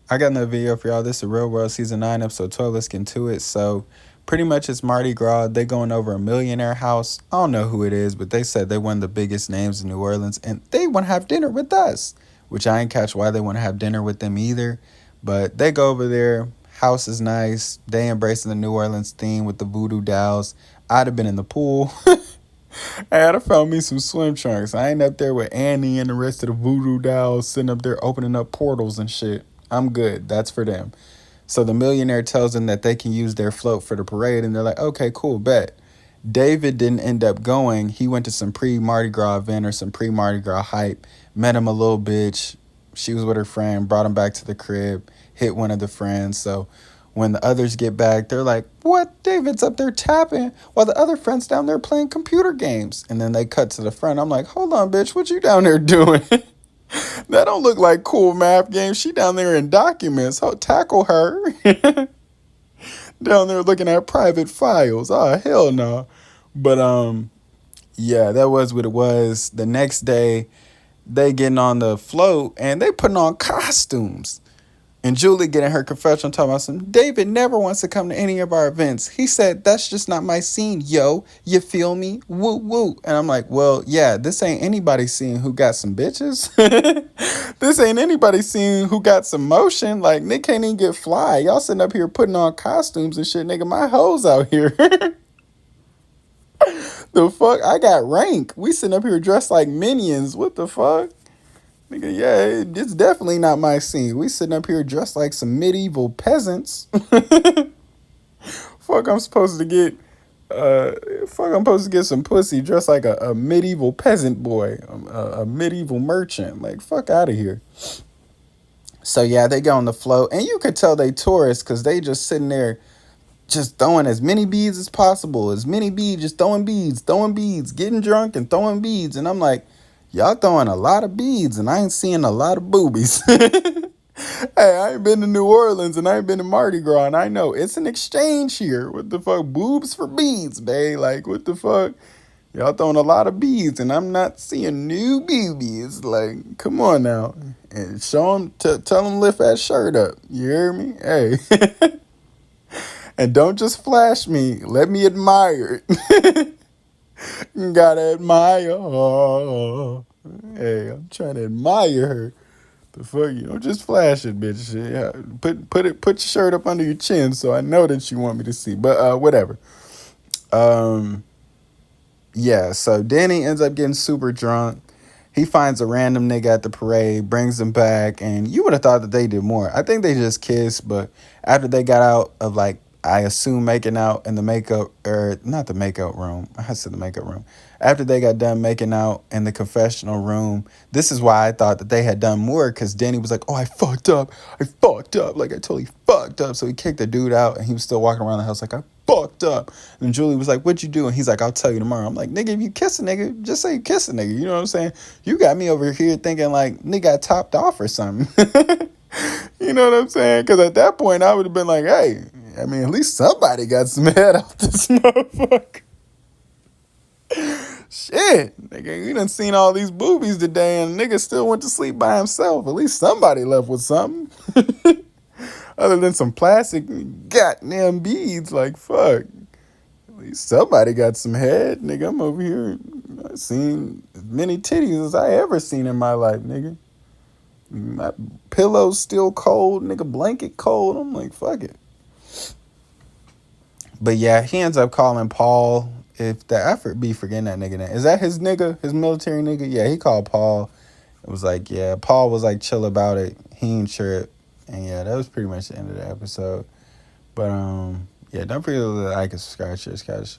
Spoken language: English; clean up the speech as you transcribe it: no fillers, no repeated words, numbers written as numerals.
I got another video for y'all. This is Real World Season 9, Episode 12. Let's get into it. So, pretty much it's Mardi Gras. They going over a millionaire house. I don't know who it is, but they said they one of the biggest names in New Orleans, and they want to have dinner with us, which I ain't catch why they want to have dinner with them either. But they go over there. House is nice. They embracing the New Orleans theme with the voodoo dolls. I'd have been in the pool. I had to found me some swim trunks. I ain't up there with Annie and the rest of the voodoo dolls sitting up there opening up portals and shit. I'm good. That's for them. So the millionaire tells them that they can use their float for the parade, and they're like, okay, cool, bet. David didn't end up going. He went to some pre-Mardi Gras event or some pre-Mardi Gras hype, met him a little bitch. She was with her friend, brought him back to the crib, hit one of the friends. So when the others get back, they're like, what? David's up there tapping while the other friend's down there playing computer games. And then they cut to the front. I'm like, hold on, bitch, what you down there doing? That don't look like cool math game. She down there in documents. Oh, tackle her. Down there looking at private files. Oh, hell no. But yeah, that was what it was. The next day, they getting on the float and they putting on costumes. And Julie getting her confessional talking about some, David never wants to come to any of our events. He said, that's just not my scene, yo. You feel me? Woo, woo. And I'm like, well, yeah, this ain't anybody seeing who got some bitches. This ain't anybody seeing who got some motion. Like, Nick can't even get fly. Y'all sitting up here putting on costumes and shit. Nigga, my hoes out here. The fuck? I got rank. We sitting up here dressed like minions. What the fuck? Nigga, yeah, it's definitely not my scene. We sitting up here dressed like some medieval peasants. Fuck, I'm supposed to get, fuck, I'm supposed to get some pussy dressed like a medieval peasant boy, a medieval merchant. Like, fuck out of here. So yeah, they go on the float, and you could tell they tourists because they just sitting there, just throwing as many beads as possible, as many beads, just throwing beads, getting drunk and throwing beads, and I'm like, y'all throwing a lot of beads, and I ain't seeing a lot of boobies. Hey, I ain't been to New Orleans, and I ain't been to Mardi Gras, and I know it's an exchange here. What the fuck? Boobs for beads, babe. Like, what the fuck? Y'all throwing a lot of beads, and I'm not seeing new boobies. Like, come on now. And show them, tell them lift that shirt up. You hear me? Hey. And don't just flash me. Let me admire it. Gotta admire her. Hey, I'm trying to admire her. The fuck, you don't just flash it, bitch. Yeah, put your shirt up under your chin so I know that you want me to see. But whatever. Um, yeah. So Danny ends up getting super drunk. He finds a random nigga at the parade, brings him back, and you would have thought that they did more. I think they just kissed, but after they got out of, like, I assume making out in the makeup, or not the makeup room. I said the makeup room. After they got done making out in the confessional room, this is why I thought that they had done more, because Danny was like, oh, I fucked up. Like, I totally fucked up. So he kicked the dude out, and he was still walking around the house like, I fucked up. And Julie was like, what'd you do? And he's like, I'll tell you tomorrow. I'm like, nigga, if you kiss a nigga, just say you kiss a nigga. You know what I'm saying? You got me over here thinking like nigga got topped off or something. You know what I'm saying? Because at that point, I would have been like, hey, I mean, at least somebody got some head off this motherfucker. Shit, nigga, you done seen all these boobies today, and nigga still went to sleep by himself. At least somebody left with something. Other than some plastic goddamn beads, like, fuck. At least somebody got some head, nigga. I'm over here. I seen as many titties as I ever seen in my life, nigga. My pillow's still cold, nigga. Blanket cold. I'm like, fuck it. But yeah, he ends up calling Paul. If the effort be forgetting that nigga name. Is that his nigga? His military nigga? Yeah, he called Paul. It was like, yeah, Paul was like chill about it. He ain't sure. And yeah, that was pretty much the end of the episode. But yeah, don't forget to like and subscribe, share, catch.